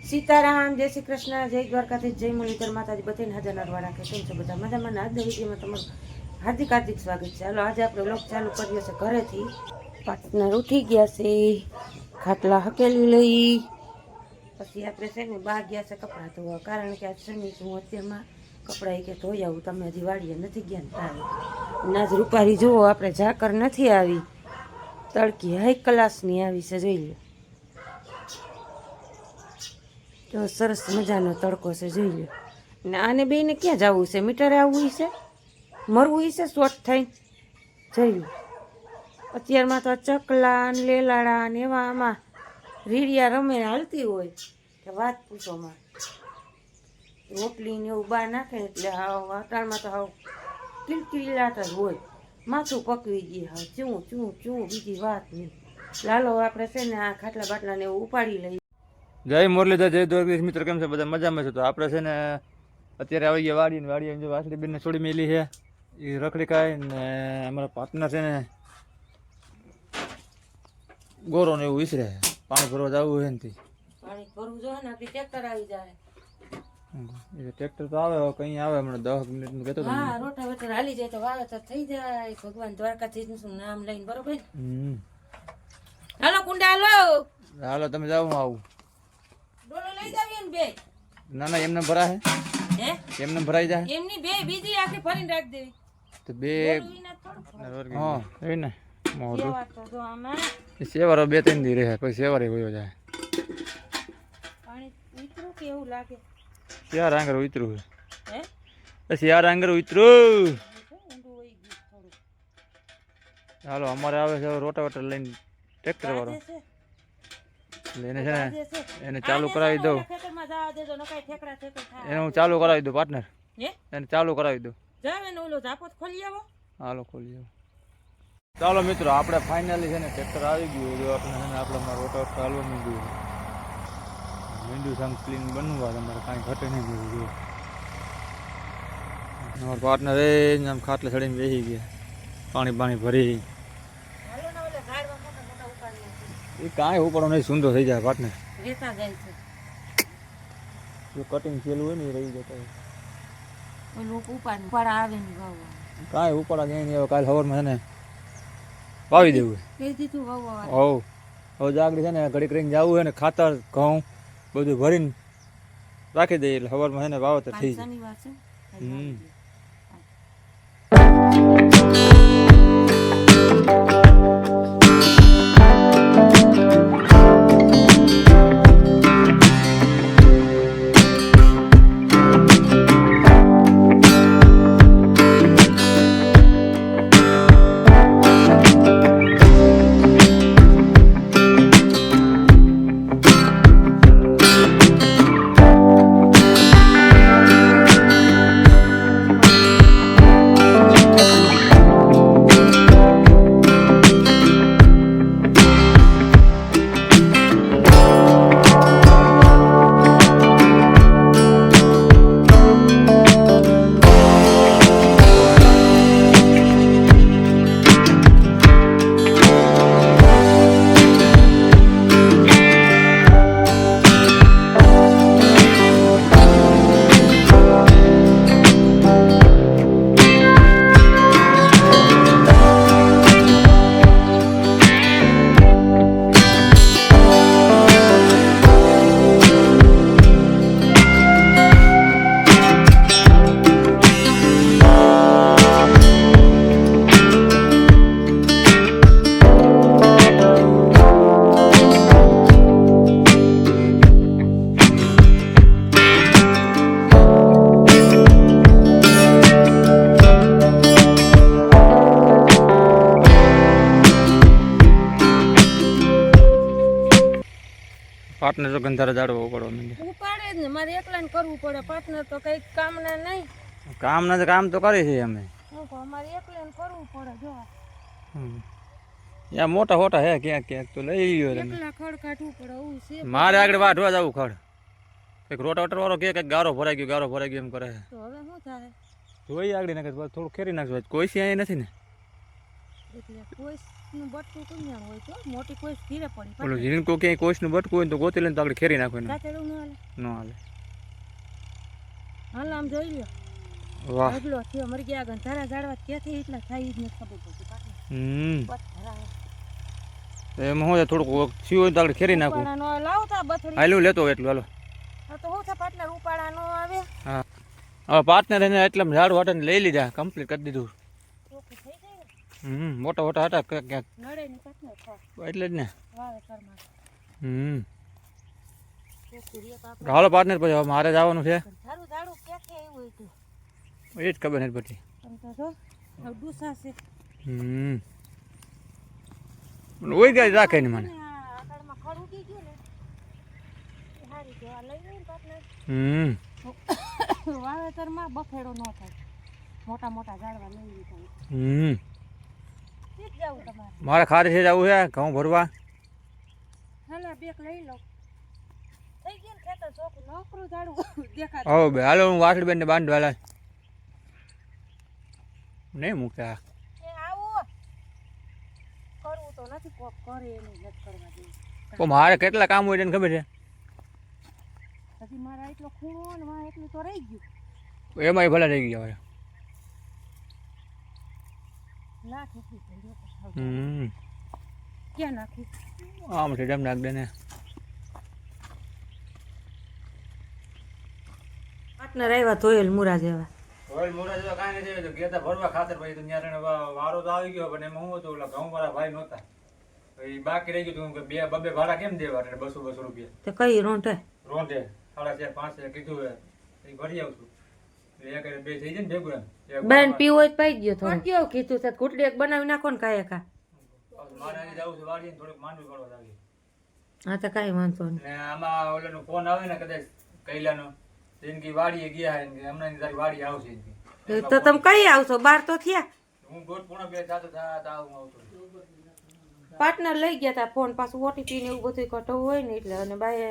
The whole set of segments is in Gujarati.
સીતારામ, જય શ્રી કૃષ્ણ, જય દ્વારકાધીશ, જય મુરલીધર માતાજી, બધાને હાજર નરવા રાખે. કેમ છો બધા મજામાં? આજના વિડીયોમાં તમારું હાર્દિક હાર્દિક સ્વાગત છે. ચાલો આજે આપણે વ્લોગ ચાલુ કર્યો છે ઘરેથી. પાર્ટનર ઉઠી ગયા છે, ખાટલા હકેલી લઈ, પછી આપણે છે ને બહાર ગયા છે કપડાં ધોવા, કારણ કે આજ શનિ હું અત્યારમાં કપડાં કે ધોઈ આવું. તમે હજી વાડીએ નથી ગયા ને તારે નાજ રૂપારી જુઓ, આપણે ઝાકર નથી આવી, તડકી હાઈ ક્લાસની આવી છે, જોઈ લો તો સરસ મજાનો તડકો છે, જોઈ લો. ને આને બેને ક્યાં જવું છે? મીટરે આવવું છે, મરવું છે શોર્ટ થઈને, જોઈ લો. અત્યારમાં તો ચકલા ને લેલાડા ને એવા આમાં રીડિયા રમે હાલતી હોય કે વાત પૂછોમાં. રોટલી ને એવું બહાર નાખે એટલે હાવ વાતાવરણમાં તો હાવ કિલકિલાટ જ હોય, માથું પકવી ગઈ, હા ચું ચું ચું, બીજી વાત નહીં. લાલો આપણે છે ને આ ખાટલા બાટલા ને એવું ઉપાડી લઈએ. જય મુરલીધર, જય દ્વારકાધીશ. મિત્રો કેમ છે? બધા મજામાં છે? તો આપણે છે ને અત્યારે આવી ગયા વાડીએ જો વાસળી બેનને છોડી મેલી છે, એ રખડી ખાય ને અમારા પાર્ટનર છે ને ગોરો ને એવું વિસરે, પાણી ભરવા જવું છે ને પાણી ભરવું જોઈએ ને, આપણી ટ્રેક્ટર આવી જાય. ટ્રેક્ટર તો આવે કઈ આવે હમણાં 10 મિનિટનું કહેતો હતો. હા, રોટાવેટર હાલી જાય તો વાવેતર થઈ જાય. ભગવાન દ્વારકાધીશ નું નામ લઈને, બરોબર. હાલો કુંડા, હાલો હાલો તમે જાઓ, હું આવું. ડોલો લઈ જાવી ને બે. ના ના એમને ભરા હે એમને ભરાઈ જાય એમની બે બીજી આખી ભરીને રાખ દેવી તો બે. હા એ ને મોઢું તો જો આમાં સેવારો 2-3 દી રહે, પછી સેવારે વયો જાય. પાણી ઉતરું કે એવું લાગે? શિયાર આંગર ઉતરું હે શિયાર આંગર ઉતરું. હાલો અમારે આવે છે રોટાવેટર લઈને ટ્રેક્ટર વાળો, એને છે ને એને ચાલુ કરાવી દઉં, એને હું ચાલુ કરાવી દઉં પાર્ટનર, એને ચાલુ કરાવી દઉં. હાલો ખોલી આવો. ચાલો મિત્રો, આપણે ફાઇનલી છે ને ટ્રેક્ટર આવી ગયું, જો આપણે છે ને આપણે રોટાવેટર ચાલવા માંડ્યું, મીંડું સામ ક્લીન બનવા, તમારે કાંઈ ઘટે નહીં જોયું. જો અમારા પાર્ટનર એ આમ ખાટલે ચડીને બેસી ગયા, પાણી ભરી. એ કાંઈ ઉપાડો નહીં, સુંદર થઈ જાય પાર્ટનર. જો કટિંગ થયેલું હોય ને એ રહી જતા હોય. કાંઈ ઉપાડા ક્યાંય નહીં. હવે કાલે સવારમાં છે ને વાવી દેવું. હવે જાગડી છે ને ઘડી કરીને જવું હોય ને, ખાતર ઘઉં બધું ભરીને રાખી દઈએ એટલે સવારમાં છે ને વાવતર થઈ જાય. પાર્ટનર તો ગંધારા જાડવો પડવા માંડે, ઉપાડે જ ને, મારે એકલાને કરવું પડે. પાર્ટનર તો કઈ કામના નહીં. કામ તો કરે છે અમે, અમારે એકલાને કરવું પડે. જો યા મોટા હોટા હે ક્યાંક તો લઈ લ્યો તમે. એકલા ખડ કાઢવું પડે એવું છે. મારે આગળ વાઢવા જવું ખડ. એક રોટાવેટર વાળો કે ગારો ભરાઈ ગયો એમ કરે. તો હવે શું થાય? જોઈ આગળ નાખે થોડું ખેરી નાખજો. કોઈ સી અહીંયા નથી ને, એટલે કોઈ કોઈનું બટકું કુંજાણ હોય તો મોટી કોઈ ધીરે પડી ઓલું ઝીણકો ક્યાંય કોઈનું બટકું હોય ને તો ગોતી લઈને તો આપણે ખેરી નાખવાનું કાતેડું ન હાલે ન હાલે. હાલ આમ જોઈ લ્યો વાહ. ઢગલો થયો મરી ગયા આગળ ધારા ઝાડવા ક્યાંથી એટલા થાય જ નથી ખબર પડતી પાછી એમાં હું થોડુંક થયું હોય તો આપણે ખેરી નાખવું. ઉપાડાનો લાવતા બથડી હાલું લેતો હોય એટલું હાલો. હા તો હું છે પાટનર ઉપાડાનો આવે હા હવે પાર્ટનર એને એટલે ઝાડ વાટને લઈ લીધા કમ્પ્લીટ કરી દીધું. ઓકે થઈ જાય મોટા મોટા હતા ક્યાંક નડે ની પાટનર થાય એટલે જ ને. વાવેતરમાં ઓકે રે પાપ હાલો પાર્ટનર પછી હવે મારે જવાનું છે ધારું ઝાડું ક્યાંથી આવ્યું હતું એ જ ખબર નથી પડતી. તમ તો જો હવે ડૂસા છે ઓય ગાય રાખે ને મને. આ આકડમાં ખડ ઉગી ગયું ને એ હારી કેવા લઈ લઈને પાટનર વાવેતરમાં બફેડો ન થાય મોટા મોટા ઝાડવા લઈ લીધા જ જાવું તમારે મારે ખારે છે જવું છે ઘઉં ભરવા. હાલા બેક લઈ લો થઈ ગયું ને ખેતર ચોખ્ખું નોકરું ઝાડું દેખાતું હવે બે હાલો હું વાસળી બેન ને બાંધવા હાલ નહીં મૂકતા. એ આવો કરવું તો નથી કોક કરે એનું નથી કરવા દેવું તો મારે કેટલા કામ હોય એને ખબર છે. હજી મારા એટલો ખૂણો ને માં એટલું તો રહી ગયું એમાંય ભલા થઈ ગયા હવે. લાખ એટલી થઈ ગયો ક્યાં નાખી આમ છે ડમ નાખ દે ને. પાર્ટનર આવ્યા તોયેલ મુરા જેવા રોયલ મોરા જેવા કાંઈ નથી તો ગયા ભરવા ખાતર પછી તો ત્યાં વારો તો આવી ગયો પણ એમાં હું હતું ઓલા ઘઉં વાળા ભાઈ નહોતા એ બાકી રહી ગયું કે બે બબે ભાડા કેમ દેવા એટલે 200 રૂપિયા તે કઈ રોંઢે રોંધે 4.5 5 કીધું એ ભરી આવશું એટલે એક બે થઈ જાય ને ભેગું એમ બેન પીવો હોય તો પાઈ ગયો થોડું કેવું કીધું છે કુટડી એક બનાવી નાખો ને કાંઈ કા મારે આજે જવું છે વાડીએ થોડુંક માંડવી કરવા આવી હા તો કાંઈ વાંધો નહીં ને આમાં ઓલાનો ફોન આવે ને કદાચ કૈલાનો જિંદગી વાડીએ ગયા હે કે હમણાં તારી વાડી આવશે તો તમે કઈ આવશો 12 તો થયા હું ગોટ પૂણા બે જાતો આવું આવતો પાર્ટનર લઈ ગયા તા ફોન પાછું ઓટીપી ને એવું બધું કટવું હોય ને એટલે અને બાય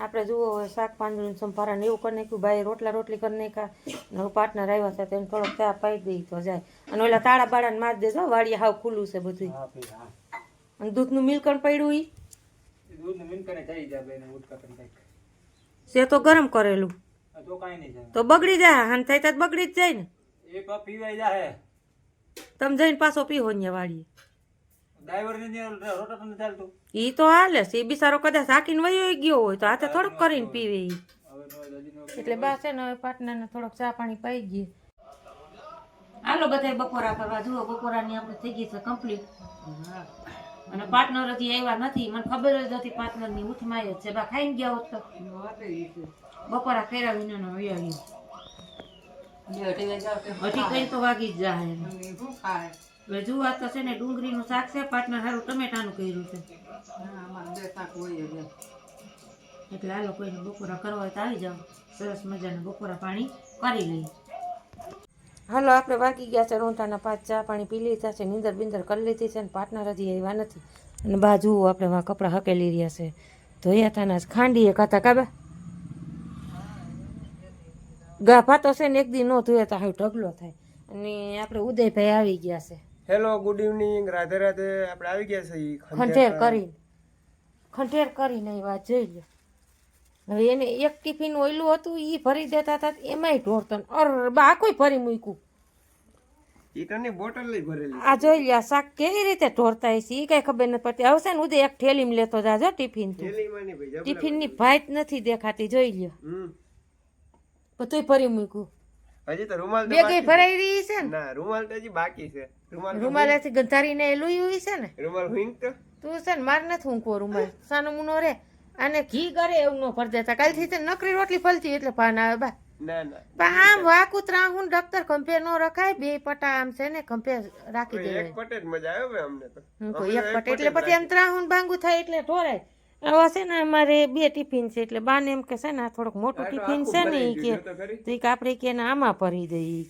આપણે જુઓ શાક પાંદડું સંભારા ને એવું કરી નાખ્યું બાય રોટલા રોટલી કરી નાખ્યા હવે પાર્ટનર આવ્યા હતા તેને થોડોક ચા પાઈ દઈ તો જાય અને ઓલા તાળા બાળાને મારી દેજો વાડીએ હાવ ખુલ્લું છે બધું અને દૂધનું મિલ્કણ પડ્યું ઈ દૂધ ને મિનકને થઈ જાય બેને ઉટકા કરી નાખ છે તો ગરમ કરેલું તો કાઈ નહીં જાય તો બગડી જાય હાન થાય તો બગડી જ જાય ને એ કપ પીવાઈ જાય તમે જઈને પાછો પીવો ને વાડીએ ડ્રાઈવર ને રોટા તો ચાલતું ઈ તો હાલે છે ઈ બિચારો કદાચ હાકીને વયો ગયો હોય તો હાથે થોડુંક કરીને પીવે ઈ એટલે બા છે ને હવે પાર્ટનરને થોડોક ચા પાણી પાઈ ગઈ હાલો બધા બપોરા કરવા જુઓ બપોરાની આપણે થઈ ગઈ છે કમ્પ્લીટ અને પાર્ટનર હજી આવ્યા નથી મને ખબર જ હતી પાર્ટનરની ઉઠમાં જ છે બા ખાઈને ગયા હોત તો બપોરા કર્યા વિના હજી કઈ તો વાગી જ જાય હવે જુઓ આ તો છે ને ડુંગળીનું શાક છે પાર્ટનર સારું ટમેટાનું કર્યું છે એટલે આ લોકોને બપોરા કરવા હોય તો આવી જાઓ સરસ મજાના બપોરા પાણી કરી લઈએ હાલો આપણે વાગી ગયા છે રોંટાના 5 ચા પાણી પી લીધા છે નીંદર બિંદર કરી લીધી છે ને પાર્ટનર હજી આવ્યા નથી અને બા જુઓ આપણે વા કપડાં હકેલી રહ્યા છે ધોયા તાના ખાંડીએ ખાતા કાબા ગાભા તો છે ને એક દી ન ધોયા તો હાવ ઢગલો થાય અને આપણે ઉદયભાઈ આવી ગયા છે hello good evening Radhe Radhe આપણે આવી ગયા છે ખંઠેર કરીને એ વાત જોઈ લો હવે એને એક ટિફિન ઓયલું હતું એ ભરી દેતા હતા એમાંય ઢોરતો અર બા કોઈ ભરી મૂક્યું ઈટરની બોટલ લઈ ભરેલી આ જોઈ લે આ શાક કેવી રીતે ઢોરતા હશે એ કઈ ખબર નથી પડતી આવશે ને ઉદય એક થેલીમાં લેતો જાજો ટિફિન થેલીમાં નહીં ભાઈ ટિફિનની ભાત નથી દેખાતી જોઈ લ્યો બધું ભરી મૂક્યું હજી તો રૂમાલ તો બે કઈ ભરાઈ રહી છે ને ના રૂમાલ તો હજી બાકી છે રૂમાલેથી ગંધારીને લુયું છે ને રૂમાલ હુંઈંગ તો તું છે ને માર નથી ઊંઘવો રૂમાલ સાનો મુનો રે અને ઘી કરે એવું ન ભર દેતા કાલથી છે નકરી રોટલી ફલતી એટલે પાન આવે બા ના ના પણ આમ વાકુ ત્રાહું ડોક્ટર કંપેર નો રખાય બે પટા આમ છે ને કંપેર રાખી એક દેવાય પટે જ મજા આવે ભાઈ અમને તો એક પટ એટલે પછી આમ ત્રાહું ભાંગું થાય એટલે ઢોરાય આવા છે ને અમારે 2 ટિફિન છે એટલે બાને એમ કે છે ને આ થોડુંક મોટું ટિફિન છે ને ઈ કે તો ઈ કે આપણે કે આમાં ભરી દઈએ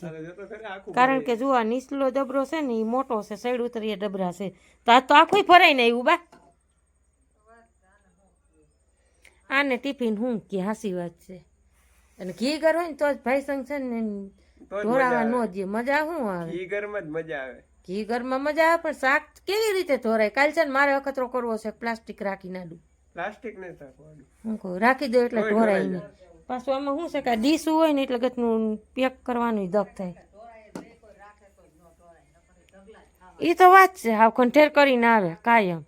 કે કારણ કે જો આ નીચલો ડબરો છે ને ઈ મોટો છે સાઈડ ઉતરીએ ડબરા છે તો આ તો આખું ભરાય ને આવ્યું બા આને ટિફિન હું કે હાસી વાત છે અને ઘી ઘર હોય ને તો જ ભાઈ સંગ છે ને ઢોરાવા ન દે મજા શું આવે ઘી ઘરમાં જ મજા આવે ઘી ઘરમાં મજા આવે પણ શાક કેવી રીતે ધોરાય? કાલ છે ને મારે અખતરો કરવો છે, પ્લાસ્ટિક રાખી નાડું. પ્લાસ્ટિક નહીં રાખવાનું. હું કહું રાખી દો એટલે તોય ઢોરાય ઢોરાઈ નહીં. પાછું આમાં શું છે કે ડીશું હોય ને એટલે ગતનું પેક કરવાનું દક થાય. એ તો વાત છે, હાવ ખંઠેર કરીને આવે કાયમ.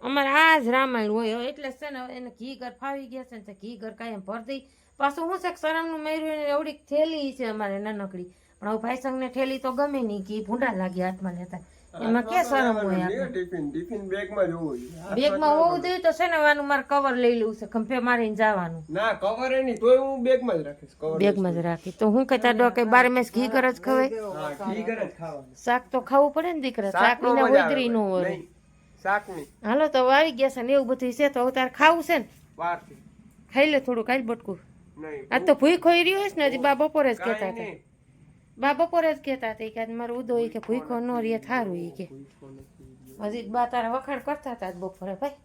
અમારે આ જ રામાયણ હોય એટલે છે ને એને ઘી ઘર ફાવી ગયા છે ને તે ઘી ઘર કાયમ ભર દઈ. પાછું શું છે કે શરમનું મેર્યું એને એવડી થેલી છે અમારે નાનકડી, પણ હવે ભાઈસંગને થેલી તો ગમે નહીં, ઘી ભૂંડા લાગે હાથમાં લેતા. એમાં ક્યાં શરમ હોય આપણે? ટિફિન બેગમાં જ હોવું જોઈએ. બેગમાં હોવું જોઈએ તો છે ને વાનું મારે કવર લઈ લેવું છે, ખંભે મારીને જવાનું. ના કવર એ નહીં તોય હું બેગમાં જ રાખીશ. કવર બેગમાં જ રાખી તો હું કહેતા ડો કે 12 મેસ ઘી ઘર જ ખવાય. હા ઘી ઘર જ ખાવાનું. શાક તો ખાવું પડે ને દીકરા, શાક શાકનો વિના મજા આવે. હોદરી ન હોય. નહીં, શાક નહીં. હાલો તો હવે આવી ગયા છે ને એવું બધું છે તો હવે તારે ખાવું છે ને વારથી. ખાઈ લે થોડું, કાલ બટકું. નહીં. આ તો ભૂઈ ખોઈ રહ્યો છે ને હજી બા બપોરે જ કહેતા કાંઈ હતા. નહીં. બા બપોરે જ કહેતા હતા કે મારું ઉદો ઈ કે ભૂખો ન રહે થારું ઈ કે. હજી બા તારા વખાણ કરતા હતા આજ બપોરે ભાઈ.